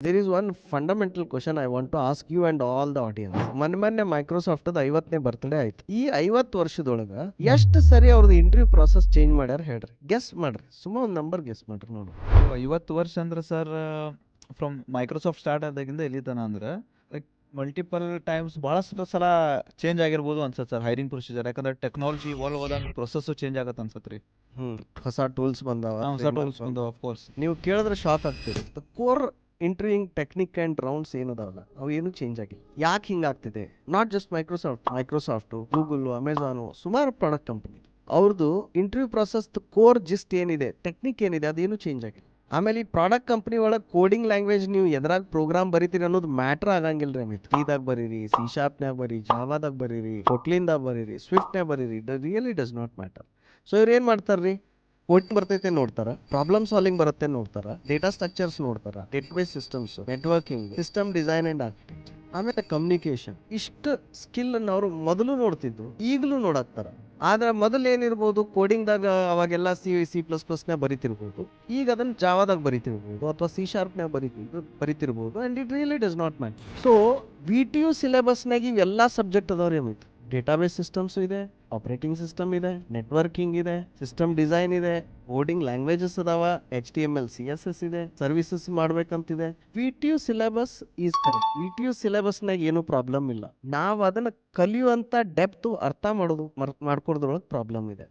There is one fundamental question I want to ask you and all the audience. ಮೊನ್ನೆ Microsoft 50ನೇ birthday ಆಯ್ತು. ಈ 50 ವರ್ಷದೊಳಗ ಎಷ್ಟು ಸರಿ ಅವ್ರದ್ದು ಇಂಟರ್ವ್ಯೂ ಪ್ರಾಸೆಸ್ ಚೇಂಜ್ ಮಾಡ್ಯಾರ ಹೇಳ್ರಿ, ಗೆಸ್ ಮಾಡ್ರಿ, ಸುಮ್ಮ ಒಂದು ನಂಬರ್ ಗೆಸ್ ಮಾಡ್ರಿ ನೋಡು. 50 ವರ್ಷ ಅಂದ್ರೆ ಸರ್ ಫ್ರಮ್ ಮೈಕ್ರೋಸಾಫ್ಟ್ ಸ್ಟಾರ್ಟ್ ಆದಾಗಿಂದ ಎಲ್ಲಿತನ ಅಂದ್ರೆ ಲೈಕ್ ಮಲ್ಟಿಪಲ್ ಟೈಮ್ಸ್ ಭಾಳಷ್ಟು ಸಲ ಚೇಂಜ್ ಆಗಿರ್ಬೋದು ಅನ್ಸತ್ತೆ ಸರ್ ಹೈರಿಂಗ್ ಪ್ರೊಸೀಜರ್. ಯಾಕಂದ್ರೆ ಟೆಕ್ನಾಲಜಿ ಇವಾಲ್ವ್ ಹೋದಂಗೆ ಪ್ರೊಸೆಸ್ಸು ಚೇಂಜ್ ಆಗತ್ತೆ ಅನ್ಸತ್ತೆ ರೀ. ಹೊಸ ಟೂಲ್ಸ್ ಬಂದಾವ, ಹೊಸ ಟೂಲ್ಸ್ ಬಂದವು ಆಫ್ ಕೋರ್ಸ್. ನೀವು ಕೇಳಿದ್ರೆ ಶಾಕ್ ಆಗ್ತೀರಿ. Core interviewing technique and rounds ಏನದಾವಲ್ಲ ಅವು ಏನು ಚೇಂಜ್ ಆಗಿಲ್ಲ. ಯಾಕೆ ಹಿಂಗಾಗ್ತಿದೆ? Not just Microsoft, Google, Amazon, ಸುಮಾರು ಪ್ರಾಡಕ್ಟ್ ಕಂಪನಿ ಅವ್ರದ್ದು ಇಂಟರ್ವ್ಯೂ ಪ್ರೊಸೆಸ್ ಕೋರ್ ಜಿಸ್ಟ್ ಏನಿದೆ, ಟೆಕ್ನಿಕ್ ಏನಿದೆ, ಅದೇನು ಚೇಂಜ್ ಆಗಿಲ್ಲ. ಆಮೇಲೆ ಈ ಪ್ರಾಡಕ್ಟ್ ಕಂಪನಿ ಒಳಗೆ ಕೋಡಿಂಗ್ ಲ್ಯಾಂಗ್ವೇಜ್ ನೀವು ಎದ್ರಾಗ ಪ್ರೋಗ್ರಾಮ್ ಬರೀತೀರಿ ಅನ್ನೋದು ಮ್ಯಾಟ್ರ್ ಆಗಂಗಿಲ್ಲ ರೀ. ಅಮಿತ್, ಇದಾಗ ಬರೀರಿ, C#ನ್ಯಾಗ ಬರೀರಿ, ಜಾವಾದಾಗ ಬರೀರಿ, ಕೊಟ್ಲಿನ್ದಾಗ ಬರೀರಿ, ಸ್ವಿಫ್ಟ್ನ್ಯಾಗ ಬರೀರಿ, really does not matter. So ಇವ್ರು ಏನು ಮಾಡ್ತಾರ್ರಿ, ಕೋಡಿಂಗ್ ಬರ್ತೈತೆ ನೋಡ್ತಾರ, ಪ್ರಾಬ್ಲಮ್ ಸಾಲ್ವಿಂಗ್ ಬರುತ್ತೆ ನೋಡ್ತಾರ, ಡೇಟಾ ಸ್ಟ್ರಕ್ಚರ್ಸ್ ನೋಡ್ತಾರ, database systems, networking, system design and architecture, ಆಮೇಲೆ ಕಮ್ಯುನಿಕೇಶನ್. ಇಷ್ಟು ಸ್ಕಿಲ್ ಅನ್ನು ಅವರು ಮೊದಲು ನೋಡ್ತಿದ್ರು, ಈಗಲೂ ನೋಡಾಕ್ತಾರ. ಆದ್ರೆ ಮೊದಲು ಏನಿರ್ಬೋದು, ಕೋಡಿಂಗ್ದಾಗ ಅವಾಗೆಲ್ಲ C++ನ್ಯಾಗ ಬರಿತಿರ್ಬೋದು, ಈಗ ಅದನ್ನ ಜಾವಾದಾಗ ಬರಿತಿರ್ಬೋದು ಅಥವಾ C#ನ್ಯಾಗ ಬರಿತಿರ್ಬೋದು. And it really does not matter. So VTU ಸಿಲೆಬಸ್ನಾಗ ಇವೆಲ್ಲ ಸಬ್ಜೆಕ್ಟ್ ಅದಾವ್ರಿ ಅಮಿತ್. ಡೇಟಾಬೇಸ್ ಸಿಸ್ಟಮ್ಸ್ ಇದೆ, ಆಪರೇಟಿಂಗ್ ಸಿಸ್ಟಮ್ ಇದೆ, ನೆಟ್ವರ್ಕಿಂಗ್ ಇದೆ, ಸಿಸ್ಟಮ್ ಡಿಸೈನ್ ಇದೆ, ಕೋಡಿಂಗ್ ಲ್ಯಾಂಗ್ವೇಜಸ್ ಅದಾವ, HTML CSS ಇದೆ, ಸರ್ವಿಸಸ್ ಮಾಡ್ಬೇಕಂತಿದೆ. VTU syllabus is correct. VTU ಸಿಲೆಬಸ್ನಾಗ ಏನು ಪ್ರಾಬ್ಲಮ್ ಇಲ್ಲ. ನಾವು ಅದನ್ನ ಕಲಿಯುವಂತ ಡೆಪ್ತ್ ಅರ್ಥ ಮಾಡ್ಕೊಳೋದ್ರೊಳಗೆ ಪ್ರಾಬ್ಲಮ್ ಇದೆ.